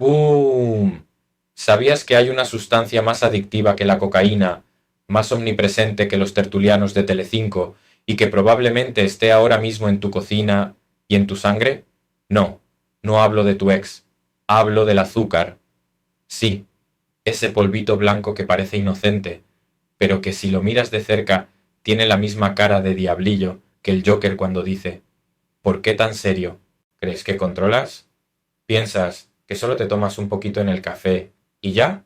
¡Boom! ¿Sabías que hay una sustancia más adictiva que la cocaína, más omnipresente que los tertulianos de Telecinco y que probablemente esté ahora mismo en tu cocina y en tu sangre? No, no hablo de tu ex, hablo del azúcar. Sí, ese polvito blanco que parece inocente, pero que si lo miras de cerca tiene la misma cara de diablillo que el Joker cuando dice: ¿por qué tan serio? ¿Crees que controlas? ¿Piensas que solo te tomas un poquito en el café y ya?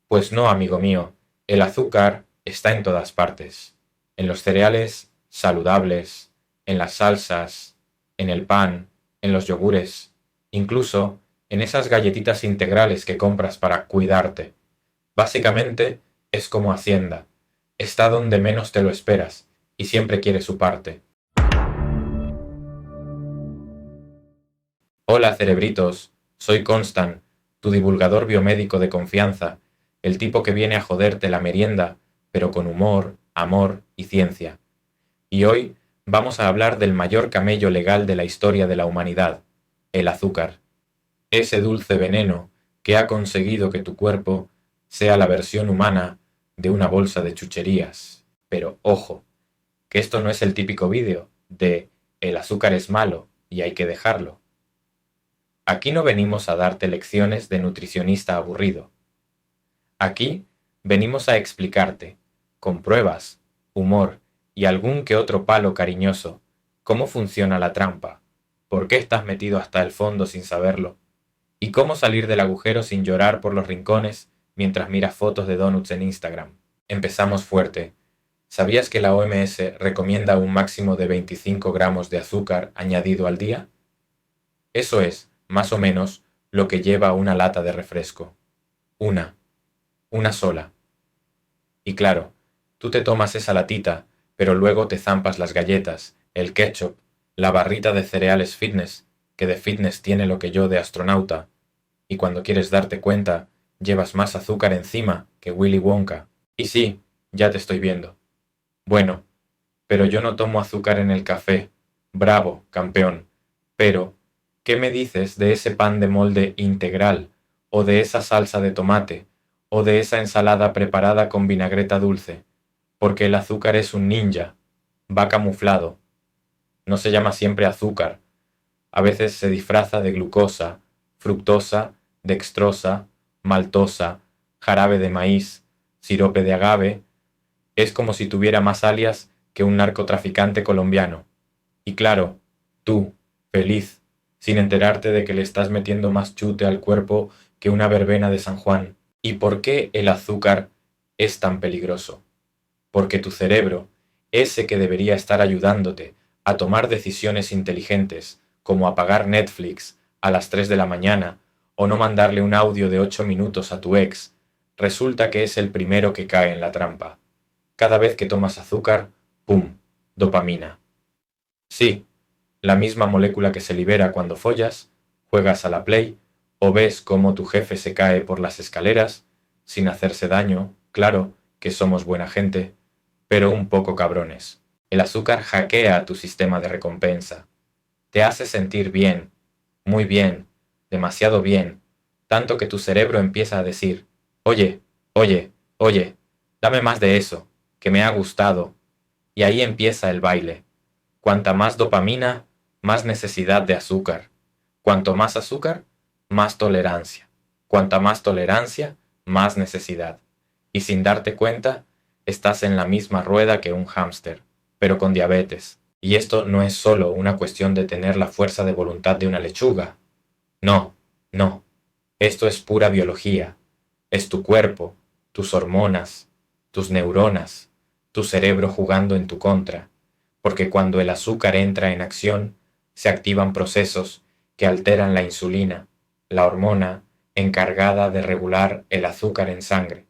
Pues no, amigo mío, el azúcar está en todas partes. En los cereales saludables, en las salsas, en el pan, en los yogures, incluso en esas galletitas integrales que compras para cuidarte. Básicamente es como Hacienda. Está donde menos te lo esperas y siempre quiere su parte. Hola, cerebritos. Soy Constant, tu divulgador biomédico de confianza, el tipo que viene a joderte la merienda, pero con humor, amor y ciencia. Y hoy vamos a hablar del mayor camello legal de la historia de la humanidad, el azúcar. Ese dulce veneno que ha conseguido que tu cuerpo sea la versión humana de una bolsa de chucherías. Pero ojo, que esto no es el típico vídeo de el azúcar es malo y hay que dejarlo. Aquí no venimos a darte lecciones de nutricionista aburrido. Aquí venimos a explicarte, con pruebas, humor y algún que otro palo cariñoso, cómo funciona la trampa, por qué estás metido hasta el fondo sin saberlo, y cómo salir del agujero sin llorar por los rincones mientras miras fotos de donuts en Instagram. Empezamos fuerte. ¿Sabías que la OMS recomienda un máximo de 25 gramos de azúcar añadido al día? Eso es, más o menos, lo que lleva una lata de refresco. Una sola. Y claro, tú te tomas esa latita, pero luego te zampas las galletas, el ketchup, la barrita de cereales fitness, que de fitness tiene lo que yo de astronauta, y cuando quieres darte cuenta, llevas más azúcar encima que Willy Wonka. Y sí, ya te estoy viendo. Bueno, pero yo no tomo azúcar en el café. Bravo, campeón. Pero, ¿qué me dices de ese pan de molde integral, o de esa salsa de tomate, o de esa ensalada preparada con vinagreta dulce? Porque el azúcar es un ninja, va camuflado. No se llama siempre azúcar. A veces se disfraza de glucosa, fructosa, dextrosa, maltosa, jarabe de maíz, sirope de agave. Es como si tuviera más alias que un narcotraficante colombiano. Y claro, tú, feliz, sin enterarte de que le estás metiendo más chute al cuerpo que una verbena de San Juan. ¿Y por qué el azúcar es tan peligroso? Porque tu cerebro, ese que debería estar ayudándote a tomar decisiones inteligentes, como apagar Netflix a las 3 de la mañana o no mandarle un audio de 8 minutos a tu ex, resulta que es el primero que cae en la trampa. Cada vez que tomas azúcar, ¡pum!, dopamina. Sí, la misma molécula que se libera cuando follas, juegas a la Play o ves cómo tu jefe se cae por las escaleras, sin hacerse daño, claro que somos buena gente, pero un poco cabrones. El azúcar hackea tu sistema de recompensa. Te hace sentir bien, muy bien, demasiado bien, tanto que tu cerebro empieza a decir: oye, oye, oye, dame más de eso, que me ha gustado. Y ahí empieza el baile. Cuanta más dopamina, más necesidad de azúcar. Cuanto más azúcar, más tolerancia. Cuanta más tolerancia, más necesidad. Y sin darte cuenta, estás en la misma rueda que un hámster, pero con diabetes. Y esto no es solo una cuestión de tener la fuerza de voluntad de una lechuga. No, no. Esto es pura biología. Es tu cuerpo, tus hormonas, tus neuronas, tu cerebro jugando en tu contra. Porque cuando el azúcar entra en acción, se activan procesos que alteran la insulina, la hormona encargada de regular el azúcar en sangre.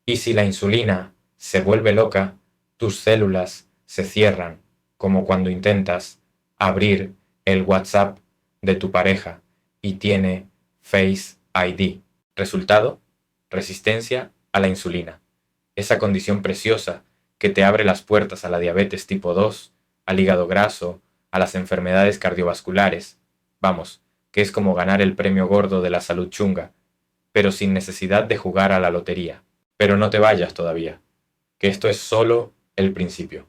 Y si la insulina se vuelve loca, tus células se cierran, como cuando intentas abrir el WhatsApp de tu pareja y tiene Face ID. Resultado: resistencia a la insulina. Esa condición preciosa que te abre las puertas a la diabetes tipo 2, al hígado graso, a las enfermedades cardiovasculares. Vamos, que es como ganar el premio gordo de la salud chunga, pero sin necesidad de jugar a la lotería. Pero no te vayas todavía, que esto es solo el principio.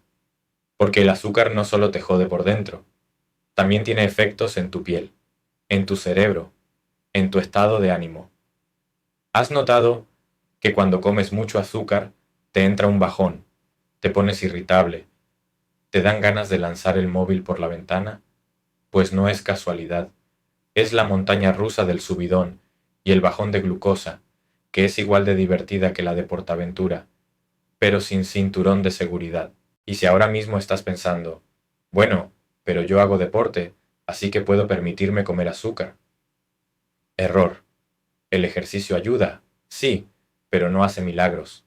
Porque el azúcar no solo te jode por dentro, también tiene efectos en tu piel, en tu cerebro, en tu estado de ánimo. ¿Has notado que cuando comes mucho azúcar te entra un bajón, te pones irritable, te dan ganas de lanzar el móvil por la ventana? Pues no es casualidad, es la montaña rusa del subidón y el bajón de glucosa, que es igual de divertida que la de Portaventura, pero sin cinturón de seguridad. Y si ahora mismo estás pensando, bueno, pero yo hago deporte, así que puedo permitirme comer azúcar. Error. El ejercicio ayuda, sí, pero no hace milagros.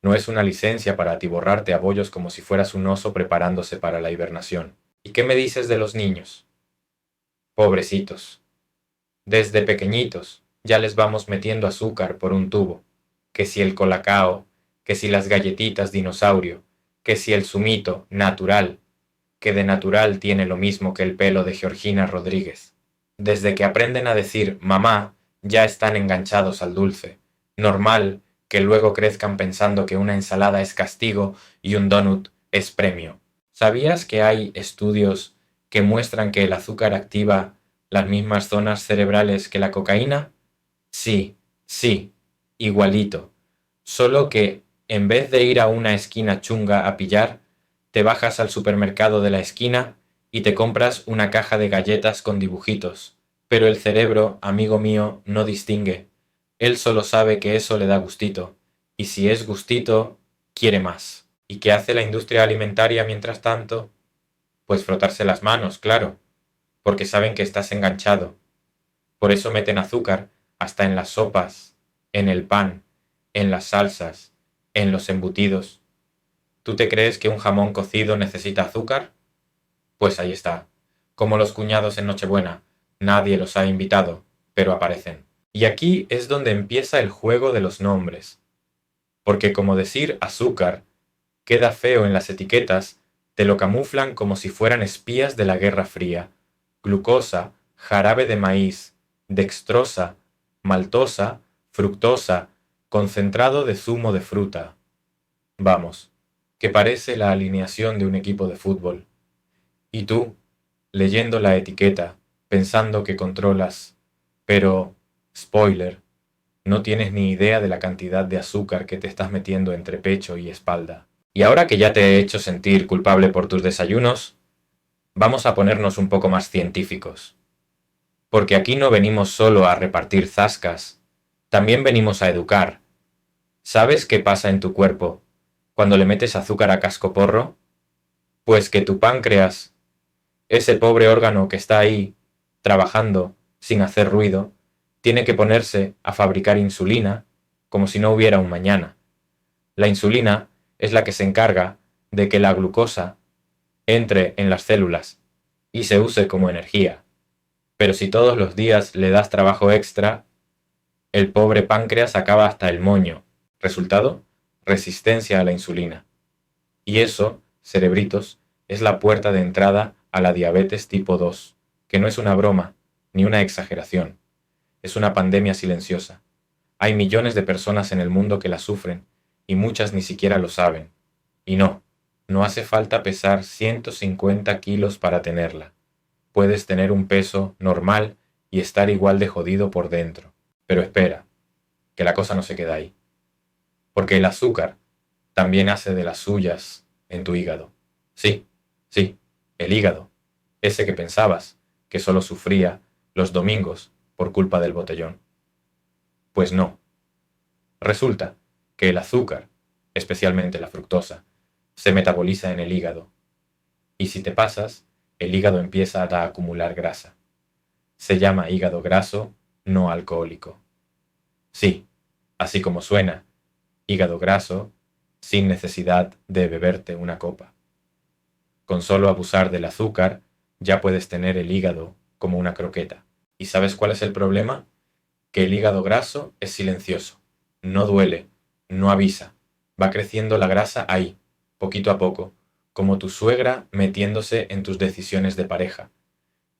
No es una licencia para atiborrarte a bollos como si fueras un oso preparándose para la hibernación. ¿Y qué me dices de los niños? Pobrecitos. Desde pequeñitos ya les vamos metiendo azúcar por un tubo. Que si el colacao, que si las galletitas dinosaurio, que si el zumito natural, que de natural tiene lo mismo que el pelo de Georgina Rodríguez. Desde que aprenden a decir mamá, ya están enganchados al dulce. Normal que luego crezcan pensando que una ensalada es castigo y un donut es premio. ¿Sabías que hay estudios que muestran que el azúcar activa las mismas zonas cerebrales que la cocaína? Sí, sí, igualito. Solo que en vez de ir a una esquina chunga a pillar, te bajas al supermercado de la esquina y te compras una caja de galletas con dibujitos. Pero el cerebro, amigo mío, no distingue. Él solo sabe que eso le da gustito. Y si es gustito, quiere más. ¿Y qué hace la industria alimentaria mientras tanto? Pues frotarse las manos, claro, porque saben que estás enganchado. Por eso meten azúcar hasta en las sopas, en el pan, en las salsas, en los embutidos. ¿Tú te crees que un jamón cocido necesita azúcar? Pues ahí está. Como los cuñados en Nochebuena. Nadie los ha invitado, pero aparecen. Y aquí es donde empieza el juego de los nombres. Porque como decir azúcar queda feo en las etiquetas, te lo camuflan como si fueran espías de la Guerra Fría. Glucosa, jarabe de maíz, dextrosa, maltosa, fructosa, concentrado de zumo de fruta. Vamos, que parece la alineación de un equipo de fútbol. Y tú, leyendo la etiqueta, pensando que controlas, pero, spoiler, no tienes ni idea de la cantidad de azúcar que te estás metiendo entre pecho y espalda. Y ahora que ya te he hecho sentir culpable por tus desayunos, vamos a ponernos un poco más científicos. Porque aquí no venimos solo a repartir zascas, también venimos a educar. ¿Sabes qué pasa en tu cuerpo cuando le metes azúcar a cascoporro? Pues que tu páncreas, ese pobre órgano que está ahí, trabajando, sin hacer ruido, tiene que ponerse a fabricar insulina como si no hubiera un mañana. La insulina es la que se encarga de que la glucosa entre en las células y se use como energía. Pero si todos los días le das trabajo extra, el pobre páncreas acaba hasta el moño. Resultado, resistencia a la insulina. Y eso, cerebritos, es la puerta de entrada a la diabetes tipo 2, que no es una broma, ni una exageración. Es una pandemia silenciosa. Hay millones de personas en el mundo que la sufren, y muchas ni siquiera lo saben. Y no, no hace falta pesar 150 kilos para tenerla. Puedes tener un peso normal y estar igual de jodido por dentro. Pero espera, que la cosa no se queda ahí. Porque el azúcar también hace de las suyas en tu hígado. Sí, sí, el hígado, ese que pensabas que solo sufría los domingos por culpa del botellón. Pues no. Resulta que el azúcar, especialmente la fructosa, se metaboliza en el hígado. Y si te pasas, el hígado empieza a acumular grasa. Se llama hígado graso no alcohólico. Sí, así como suena, hígado graso sin necesidad de beberte una copa. Con solo abusar del azúcar, ya puedes tener el hígado como una croqueta. ¿Y sabes cuál es el problema? Que el hígado graso es silencioso. No duele, no avisa. Va creciendo la grasa ahí, poquito a poco, como tu suegra metiéndose en tus decisiones de pareja.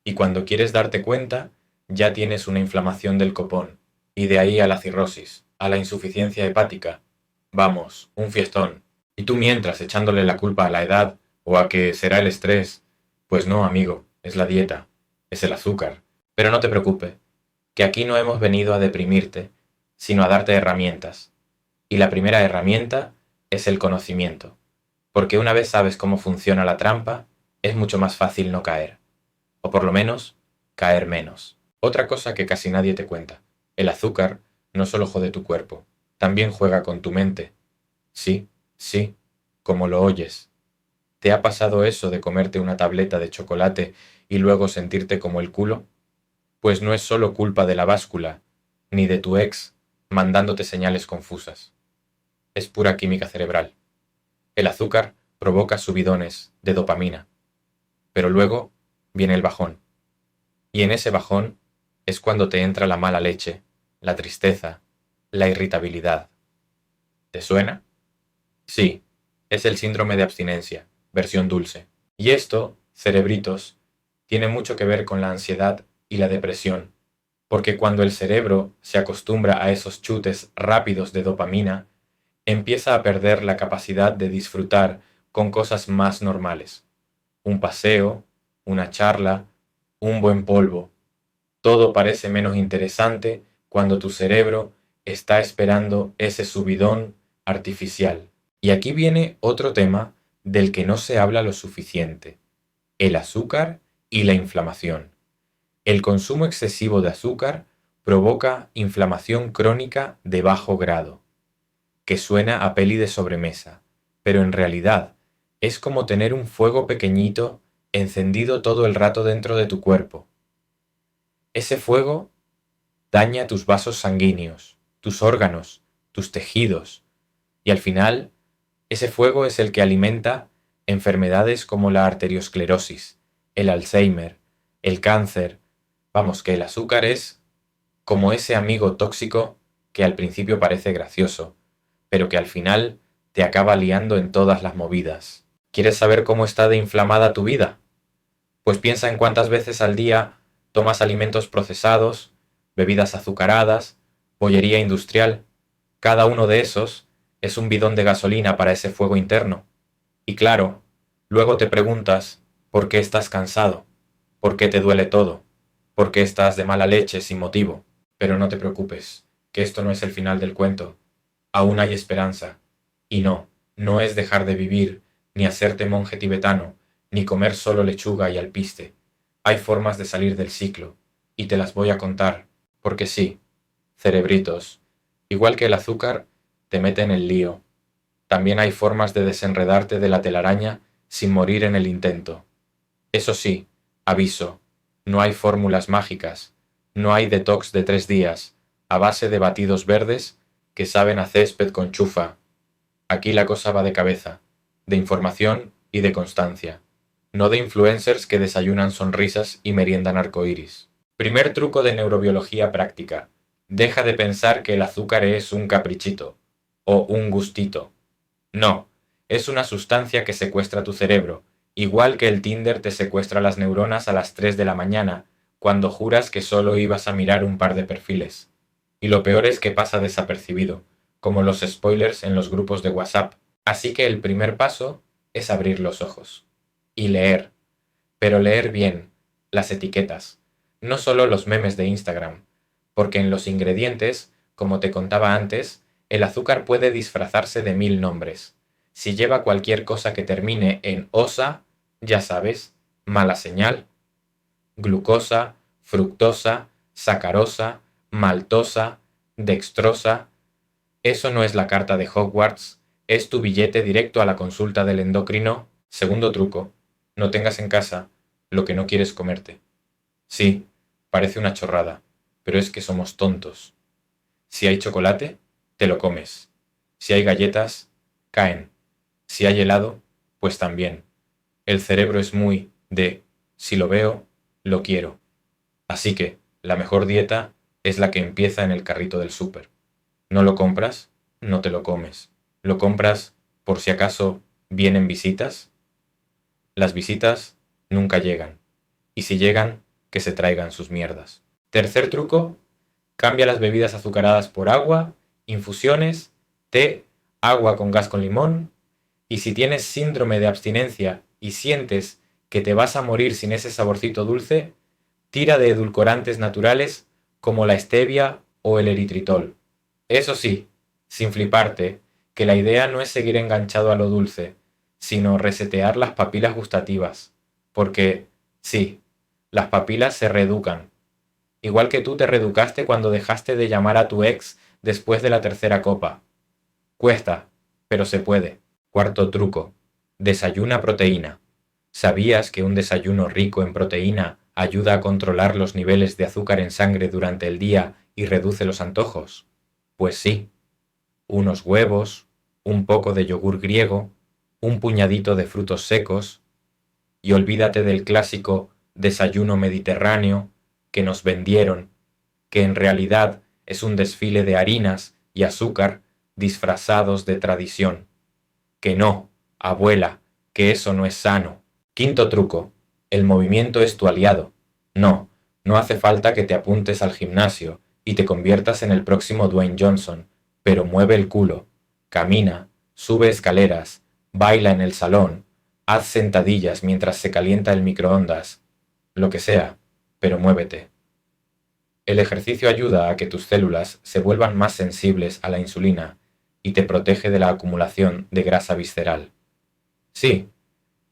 Y cuando quieres darte cuenta, ya tienes una inflamación del copón, y de ahí a la cirrosis, a la insuficiencia hepática. Vamos, un fiestón. Y tú mientras echándole la culpa a la edad o a que será el estrés. Pues no, amigo, es la dieta, es el azúcar. Pero no te preocupes, que aquí no hemos venido a deprimirte, sino a darte herramientas. Y la primera herramienta es el conocimiento, porque una vez sabes cómo funciona la trampa, es mucho más fácil no caer, o por lo menos, caer menos. Otra cosa que casi nadie te cuenta, el azúcar no solo jode tu cuerpo, también juega con tu mente. Sí, sí, como lo oyes. ¿Te ha pasado eso de comerte una tableta de chocolate y luego sentirte como el culo? Pues no es solo culpa de la báscula, ni de tu ex mandándote señales confusas. Es pura química cerebral. El azúcar provoca subidones de dopamina, pero luego viene el bajón. Y en ese bajón es cuando te entra la mala leche, la tristeza, la irritabilidad. ¿Te suena? Sí, es el síndrome de abstinencia, versión dulce. Y esto, cerebritos, tiene mucho que ver con la ansiedad y la depresión, porque cuando el cerebro se acostumbra a esos chutes rápidos de dopamina, empieza a perder la capacidad de disfrutar con cosas más normales. Un paseo, una charla, un buen polvo. Todo parece menos interesante cuando tu cerebro está esperando ese subidón artificial. Y aquí viene otro tema del que no se habla lo suficiente: el azúcar y la inflamación. El consumo excesivo de azúcar provoca inflamación crónica de bajo grado, que suena a peli de sobremesa, pero en realidad es como tener un fuego pequeñito encendido todo el rato dentro de tu cuerpo. Ese fuego daña tus vasos sanguíneos, tus órganos, tus tejidos, y al final ese fuego es el que alimenta enfermedades como la arteriosclerosis, el Alzheimer, el cáncer. Vamos, que el azúcar es como ese amigo tóxico que al principio parece gracioso, pero que al final te acaba liando en todas las movidas. ¿Quieres saber cómo está de inflamada tu vida? Pues piensa en cuántas veces al día tomas alimentos procesados, bebidas azucaradas, bollería industrial. Cada uno de esos es un bidón de gasolina para ese fuego interno. Y claro, luego te preguntas por qué estás cansado, por qué te duele todo, por qué estás de mala leche sin motivo. Pero no te preocupes, que esto no es el final del cuento. Aún hay esperanza. Y no, no es dejar de vivir, ni hacerte monje tibetano, ni comer solo lechuga y alpiste. Hay formas de salir del ciclo, y te las voy a contar, porque sí, cerebritos, igual que el azúcar, te mete en el lío. También hay formas de desenredarte de la telaraña sin morir en el intento. Eso sí, aviso, no hay fórmulas mágicas, no hay detox de 3 días, a base de batidos verdes que saben a césped con chufa. Aquí la cosa va de cabeza, de información y de constancia, no de influencers que desayunan sonrisas y meriendan arcoíris. Primer truco de neurobiología práctica: deja de pensar que el azúcar es un caprichito o un gustito. No, es una sustancia que secuestra tu cerebro, igual que el Tinder te secuestra las neuronas a las 3 de la mañana, cuando juras que solo ibas a mirar un par de perfiles. Y lo peor es que pasa desapercibido, como los spoilers en los grupos de WhatsApp. Así que el primer paso es abrir los ojos. Y leer. Pero leer bien, las etiquetas, no solo los memes de Instagram, porque en los ingredientes, como te contaba antes, el azúcar puede disfrazarse de 1000 nombres. Si lleva cualquier cosa que termine en osa, ya sabes, mala señal. Glucosa, fructosa, sacarosa, maltosa, dextrosa. Eso no es la carta de Hogwarts, es tu billete directo a la consulta del endocrino. Segundo truco: no tengas en casa lo que no quieres comerte. Sí, parece una chorrada, pero es que somos tontos. Si hay chocolate, te lo comes. Si hay galletas, caen. Si hay helado, pues también. El cerebro es muy de si lo veo, lo quiero. Así que la mejor dieta es la que empieza en el carrito del súper. No lo compras, no te lo comes. Lo compras por si acaso vienen visitas. Las visitas nunca llegan. Y si llegan, que se traigan sus mierdas. Tercer truco, cambia las bebidas azucaradas por agua, infusiones, té, agua con gas con limón. Y si tienes síndrome de abstinencia y sientes que te vas a morir sin ese saborcito dulce, tira de edulcorantes naturales como la stevia o el eritritol. Eso sí, sin fliparte, que la idea no es seguir enganchado a lo dulce, sino resetear las papilas gustativas. Porque, sí, las papilas se reeducan. Igual que tú te reeducaste cuando dejaste de llamar a tu ex después de la tercera copa. Cuesta, pero se puede. Cuarto truco. Desayuna proteína. ¿Sabías que un desayuno rico en proteína ayuda a controlar los niveles de azúcar en sangre durante el día y reduce los antojos? Pues sí, unos huevos, un poco de yogur griego, un puñadito de frutos secos, y olvídate del clásico desayuno mediterráneo que nos vendieron, que en realidad es un desfile de harinas y azúcar disfrazados de tradición. Que no, abuela, que eso no es sano. Quinto truco. El movimiento es tu aliado. No, no hace falta que te apuntes al gimnasio y te conviertas en el próximo Dwayne Johnson, pero mueve el culo, camina, sube escaleras, baila en el salón, haz sentadillas mientras se calienta el microondas, lo que sea, pero muévete. El ejercicio ayuda a que tus células se vuelvan más sensibles a la insulina y te protege de la acumulación de grasa visceral. Sí,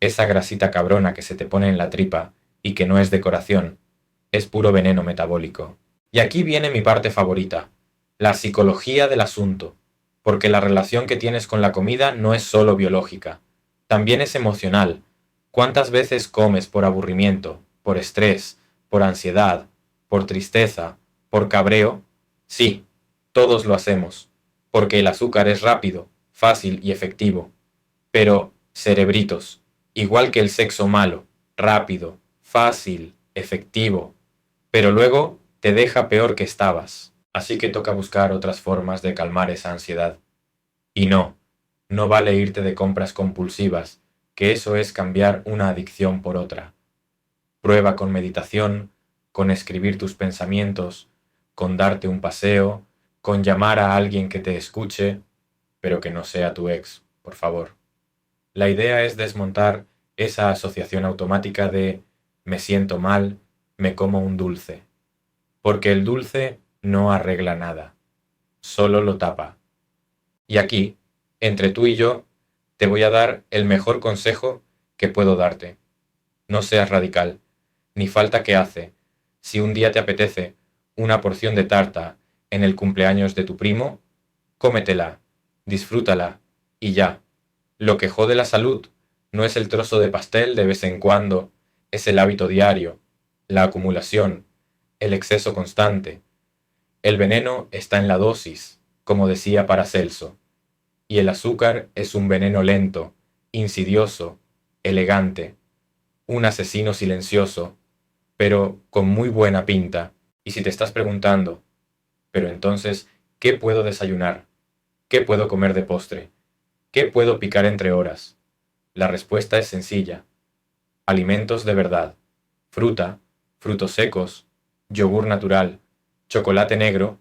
esa grasita cabrona que se te pone en la tripa y que no es decoración, es puro veneno metabólico. Y aquí viene mi parte favorita, la psicología del asunto, porque la relación que tienes con la comida no es solo biológica, también es emocional. ¿Cuántas veces comes por aburrimiento, por estrés, por ansiedad, por tristeza, por cabreo? Sí, todos lo hacemos, porque el azúcar es rápido, fácil y efectivo. Pero, cerebritos, igual que el sexo malo, rápido, fácil, efectivo, pero luego te deja peor que estabas. Así que toca buscar otras formas de calmar esa ansiedad. Y no, no vale irte de compras compulsivas, que eso es cambiar una adicción por otra. Prueba con meditación, con escribir tus pensamientos, con darte un paseo, con llamar a alguien que te escuche, pero que no sea tu ex, por favor. La idea es desmontar esa asociación automática de me siento mal, me como un dulce. Porque el dulce no arregla nada, solo lo tapa. Y aquí, entre tú y yo, te voy a dar el mejor consejo que puedo darte. No seas radical, ni falta que hace. Si un día te apetece una porción de tarta en el cumpleaños de tu primo, cómetela, disfrútala y ya. Lo que jode la salud no es el trozo de pastel de vez en cuando, es el hábito diario, la acumulación, el exceso constante. El veneno está en la dosis, como decía Paracelso, y el azúcar es un veneno lento, insidioso, elegante, un asesino silencioso, pero con muy buena pinta. Y si te estás preguntando, pero entonces, ¿qué puedo desayunar? ¿Qué puedo comer de postre? ¿Qué puedo picar entre horas? La respuesta es sencilla. Alimentos de verdad. Fruta, frutos secos, yogur natural, chocolate negro,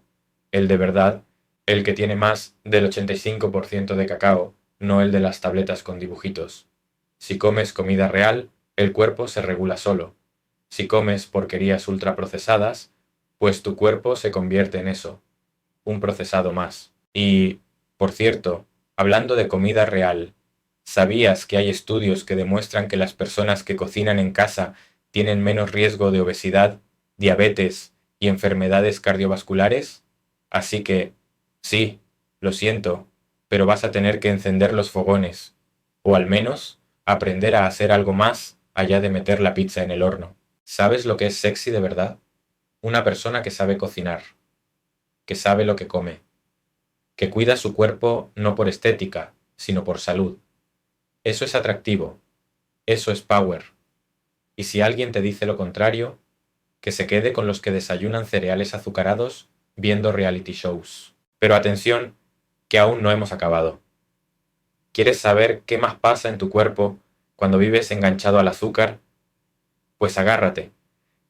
el de verdad, el que tiene más del 85% de cacao, no el de las tabletas con dibujitos. Si comes comida real, el cuerpo se regula solo. Si comes porquerías ultraprocesadas, pues tu cuerpo se convierte en eso, un procesado más. Y, por cierto, hablando de comida real, ¿sabías que hay estudios que demuestran que las personas que cocinan en casa tienen menos riesgo de obesidad, diabetes y enfermedades cardiovasculares? Así que, sí, lo siento, pero vas a tener que encender los fogones, o al menos aprender a hacer algo más allá de meter la pizza en el horno. ¿Sabes lo que es sexy de verdad? Una persona que sabe cocinar, que sabe lo que come, que cuida su cuerpo no por estética, sino por salud. Eso es atractivo, eso es power. Y si alguien te dice lo contrario, que se quede con los que desayunan cereales azucarados viendo reality shows. Pero atención, que aún no hemos acabado. ¿Quieres saber qué más pasa en tu cuerpo cuando vives enganchado al azúcar? Pues agárrate,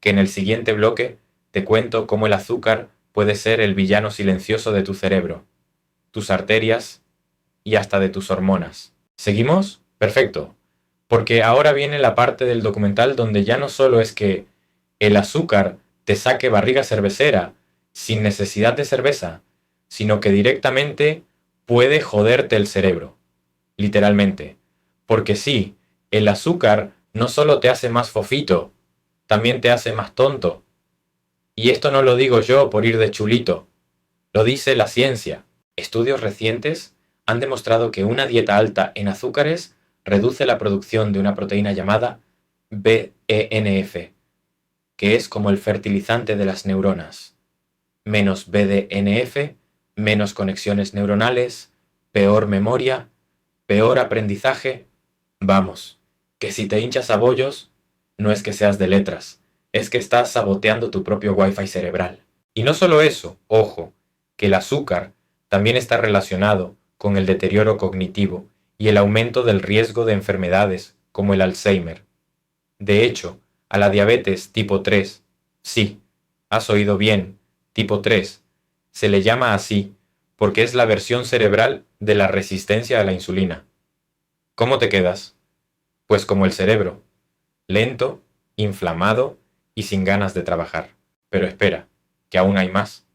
que en el siguiente bloque te cuento cómo el azúcar puede ser el villano silencioso de tu cerebro, tus arterias y hasta de tus hormonas. ¿Seguimos? Perfecto. Porque ahora viene la parte del documental donde ya no solo es que el azúcar te saque barriga cervecera sin necesidad de cerveza, sino que directamente puede joderte el cerebro, literalmente. Porque sí, el azúcar no solo te hace más fofito, también te hace más tonto. Y esto no lo digo yo por ir de chulito, lo dice la ciencia. Estudios recientes han demostrado que una dieta alta en azúcares reduce la producción de una proteína llamada BDNF, que es como el fertilizante de las neuronas. Menos BDNF, menos conexiones neuronales, peor memoria, peor aprendizaje. Vamos, que si te hinchas a bollos, no es que seas de letras, es que estás saboteando tu propio wifi cerebral. Y no solo eso, ojo, que el azúcar también está relacionado con el deterioro cognitivo y el aumento del riesgo de enfermedades como el Alzheimer. De hecho, a la diabetes tipo 3, sí, has oído bien, tipo 3, se le llama así porque es la versión cerebral de la resistencia a la insulina. ¿Cómo te quedas? Pues como el cerebro, lento, inflamado y sin ganas de trabajar. Pero espera, que aún hay más.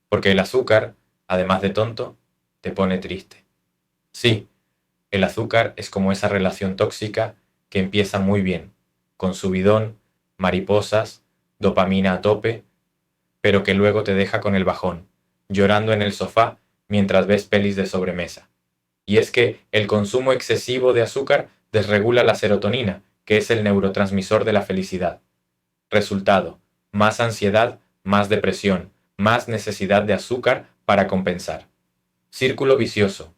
Porque el azúcar, además de tonto, te pone triste. Sí, el azúcar es como esa relación tóxica que empieza muy bien, con subidón, mariposas, dopamina a tope, pero que luego te deja con el bajón, llorando en el sofá mientras ves pelis de sobremesa. Y es que el consumo excesivo de azúcar desregula la serotonina, que es el neurotransmisor de la felicidad. Resultado, más ansiedad, más depresión, más necesidad de azúcar para compensar. Círculo vicioso,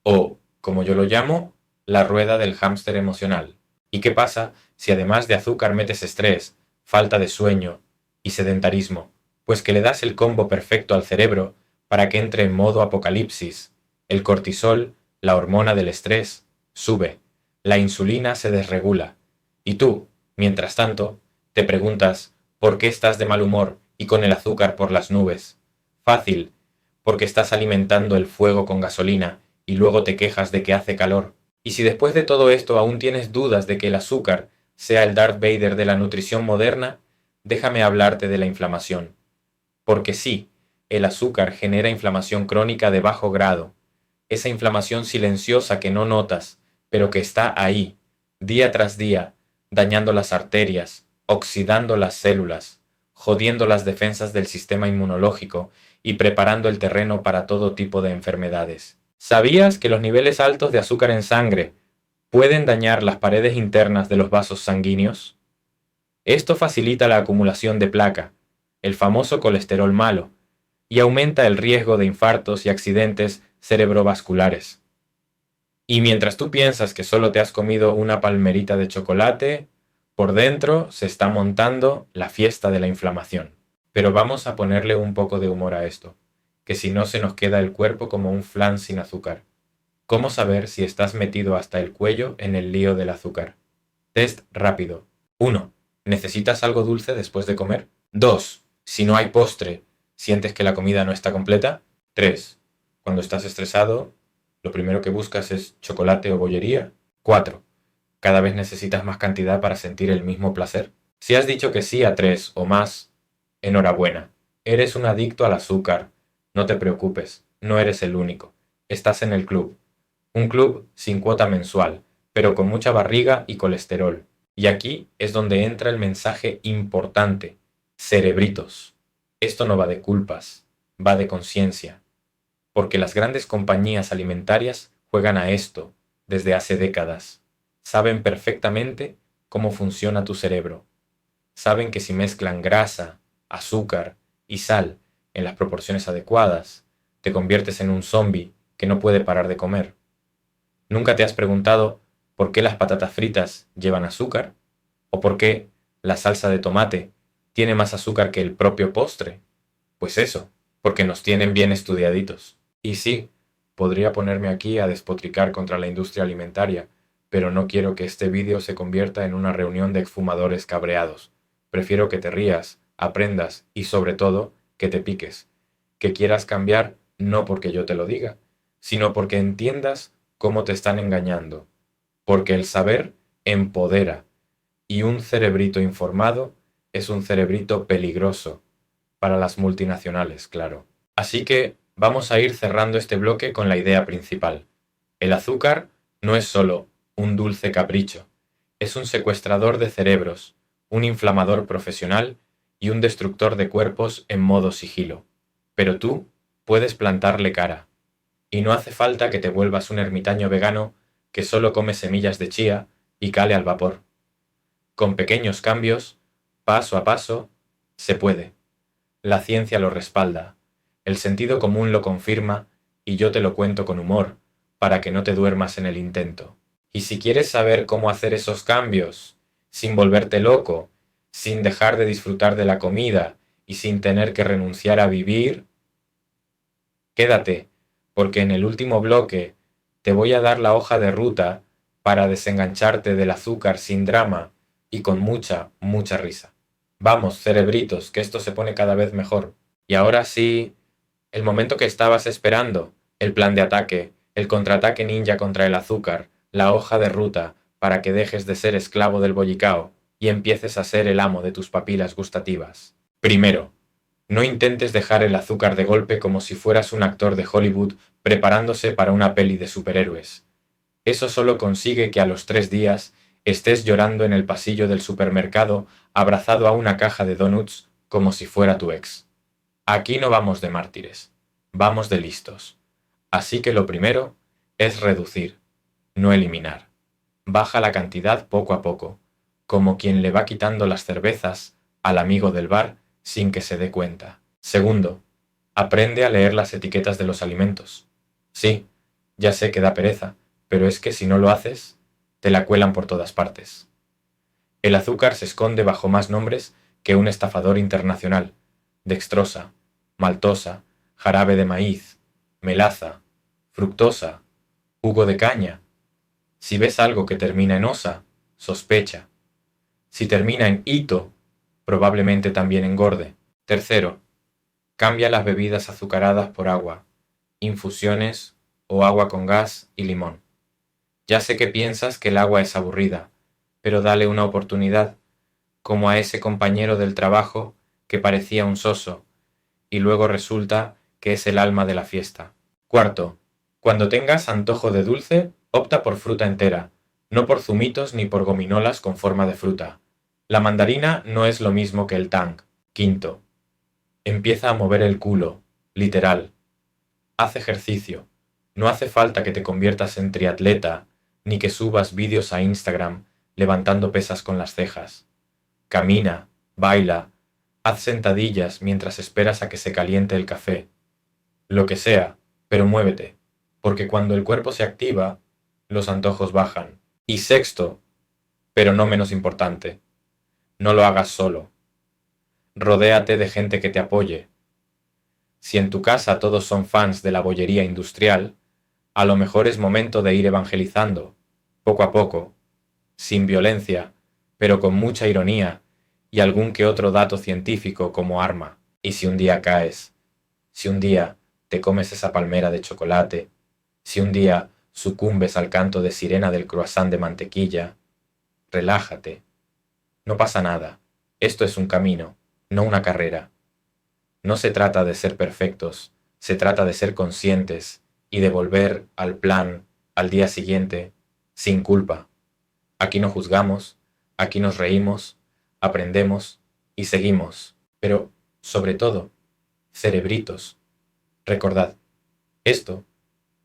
o, como yo lo llamo, la rueda del hámster emocional. ¿Y qué pasa si además de azúcar metes estrés, falta de sueño y sedentarismo? Pues que le das el combo perfecto al cerebro para que entre en modo apocalipsis. El cortisol, la hormona del estrés, sube, la insulina se desregula. Y tú, mientras tanto, te preguntas ¿por qué estás de mal humor y con el azúcar por las nubes? Fácil, porque estás alimentando el fuego con gasolina y luego te quejas de que hace calor. Y si después de todo esto aún tienes dudas de que el azúcar sea el Darth Vader de la nutrición moderna, déjame hablarte de la inflamación. Porque sí, el azúcar genera inflamación crónica de bajo grado, esa inflamación silenciosa que no notas, pero que está ahí, día tras día, dañando las arterias, oxidando las células, jodiendo las defensas del sistema inmunológico y preparando el terreno para todo tipo de enfermedades. ¿Sabías que los niveles altos de azúcar en sangre pueden dañar las paredes internas de los vasos sanguíneos? Esto facilita la acumulación de placa, el famoso colesterol malo, y aumenta el riesgo de infartos y accidentes cerebrovasculares. Y mientras tú piensas que solo te has comido una palmerita de chocolate, por dentro se está montando la fiesta de la inflamación. Pero vamos a ponerle un poco de humor a esto, que si no se nos queda el cuerpo como un flan sin azúcar. ¿Cómo saber si estás metido hasta el cuello en el lío del azúcar? Test rápido. 1. ¿Necesitas algo dulce después de comer? 2. Si no hay postre, ¿sientes que la comida no está completa? 3. Cuando estás estresado, lo primero que buscas es chocolate o bollería. 4. ¿Cada vez necesitas más cantidad para sentir el mismo placer? Si has dicho que sí a 3 o más, enhorabuena. Eres un adicto al azúcar. No te preocupes, no eres el único. Estás en el club. Un club sin cuota mensual, pero con mucha barriga y colesterol. Y aquí es donde entra el mensaje importante. Cerebritos. Esto no va de culpas, va de conciencia. Porque las grandes compañías alimentarias juegan a esto desde hace décadas. Saben perfectamente cómo funciona tu cerebro. Saben que si mezclan grasa, azúcar y sal en las proporciones adecuadas, te conviertes en un zombie que no puede parar de comer. ¿Nunca te has preguntado por qué las patatas fritas llevan azúcar? ¿O por qué la salsa de tomate tiene más azúcar que el propio postre? Pues eso, porque nos tienen bien estudiaditos. Y sí, podría ponerme aquí a despotricar contra la industria alimentaria, pero no quiero que este vídeo se convierta en una reunión de exfumadores cabreados. Prefiero que te rías, aprendas y sobre todo que te piques, que quieras cambiar no porque yo te lo diga, sino porque entiendas cómo te están engañando, porque el saber empodera y un cerebrito informado es un cerebrito peligroso para las multinacionales, claro. Así que vamos a ir cerrando este bloque con la idea principal. El azúcar no es solo un dulce capricho, es un secuestrador de cerebros, un inflamador profesional y un destructor de cuerpos en modo sigilo. Pero tú puedes plantarle cara. Y no hace falta que te vuelvas un ermitaño vegano que solo come semillas de chía y cale al vapor. Con pequeños cambios, paso a paso, se puede. La ciencia lo respalda, el sentido común lo confirma y yo te lo cuento con humor, para que no te duermas en el intento. Y si quieres saber cómo hacer esos cambios, sin volverte loco, sin dejar de disfrutar de la comida y sin tener que renunciar a vivir, quédate, porque en el último bloque te voy a dar la hoja de ruta para desengancharte del azúcar sin drama y con mucha, mucha risa. Vamos, cerebritos, que esto se pone cada vez mejor. Y ahora sí, el momento que estabas esperando, el plan de ataque, el contraataque ninja contra el azúcar, la hoja de ruta para que dejes de ser esclavo del bollicao y empieces a ser el amo de tus papilas gustativas. Primero, no intentes dejar el azúcar de golpe como si fueras un actor de Hollywood preparándose para una peli de superhéroes. Eso solo consigue que a los 3 días estés llorando en el pasillo del supermercado abrazado a una caja de donuts como si fuera tu ex. Aquí no vamos de mártires, vamos de listos. Así que lo primero es reducir, no eliminar. Baja la cantidad poco a poco, como quien le va quitando las cervezas al amigo del bar sin que se dé cuenta. Segundo, aprende a leer las etiquetas de los alimentos. Sí, ya sé que da pereza, pero es que si no lo haces, te la cuelan por todas partes. El azúcar se esconde bajo más nombres que un estafador internacional: dextrosa, maltosa, jarabe de maíz, melaza, fructosa, jugo de caña. Si ves algo que termina en osa, sospecha. Si termina en ito, probablemente también engorde. Tercero, cambia las bebidas azucaradas por agua, infusiones o agua con gas y limón. Ya sé que piensas que el agua es aburrida, pero dale una oportunidad, como a ese compañero del trabajo que parecía un soso, y luego resulta que es el alma de la fiesta. Cuarto, cuando tengas antojo de dulce, opta por fruta entera, no por zumitos ni por gominolas con forma de fruta. La mandarina no es lo mismo que el tang. Quinto, empieza a mover el culo, literal. Haz ejercicio. No hace falta que te conviertas en triatleta, ni que subas vídeos a Instagram levantando pesas con las cejas. Camina, baila, haz sentadillas mientras esperas a que se caliente el café. Lo que sea, pero muévete, porque cuando el cuerpo se activa, los antojos bajan. Y sexto, pero no menos importante, no lo hagas solo. Rodéate de gente que te apoye. Si en tu casa todos son fans de la bollería industrial, a lo mejor es momento de ir evangelizando, poco a poco, sin violencia, pero con mucha ironía y algún que otro dato científico como arma. Y si un día caes, si un día te comes esa palmera de chocolate, si un día sucumbes al canto de sirena del croissant de mantequilla, relájate. No pasa nada. Esto es un camino, no una carrera. No se trata de ser perfectos, se trata de ser conscientes y de volver al plan al día siguiente sin culpa. Aquí no juzgamos, aquí nos reímos, aprendemos y seguimos. Pero, sobre todo, cerebritos, recordad, esto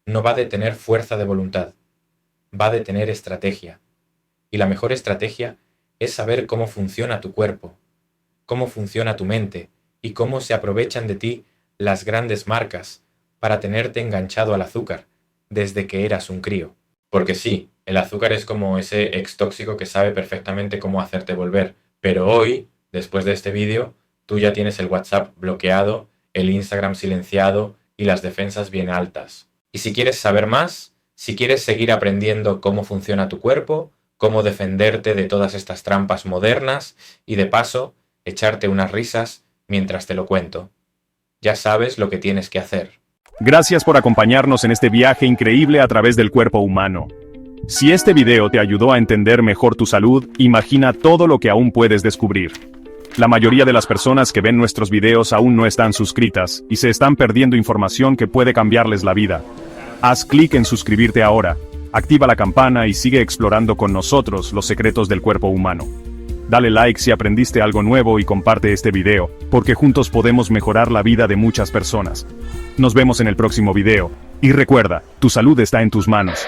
no va de tener fuerza de voluntad, va de tener estrategia. Y la mejor estrategia es saber cómo funciona tu cuerpo, cómo funciona tu mente y cómo se aprovechan de ti las grandes marcas para tenerte enganchado al azúcar desde que eras un crío. Porque sí, el azúcar es como ese ex tóxico que sabe perfectamente cómo hacerte volver, pero hoy, después de este vídeo, tú ya tienes el WhatsApp bloqueado, el Instagram silenciado y las defensas bien altas. Y si quieres saber más, si quieres seguir aprendiendo cómo funciona tu cuerpo, cómo defenderte de todas estas trampas modernas y de paso, echarte unas risas mientras te lo cuento. Ya sabes lo que tienes que hacer. Gracias por acompañarnos en este viaje increíble a través del cuerpo humano. Si este video te ayudó a entender mejor tu salud, imagina todo lo que aún puedes descubrir. La mayoría de las personas que ven nuestros videos aún no están suscritas, y se están perdiendo información que puede cambiarles la vida. Haz clic en suscribirte ahora, activa la campana y sigue explorando con nosotros los secretos del cuerpo humano. Dale like si aprendiste algo nuevo y comparte este video, porque juntos podemos mejorar la vida de muchas personas. Nos vemos en el próximo video, y recuerda, tu salud está en tus manos.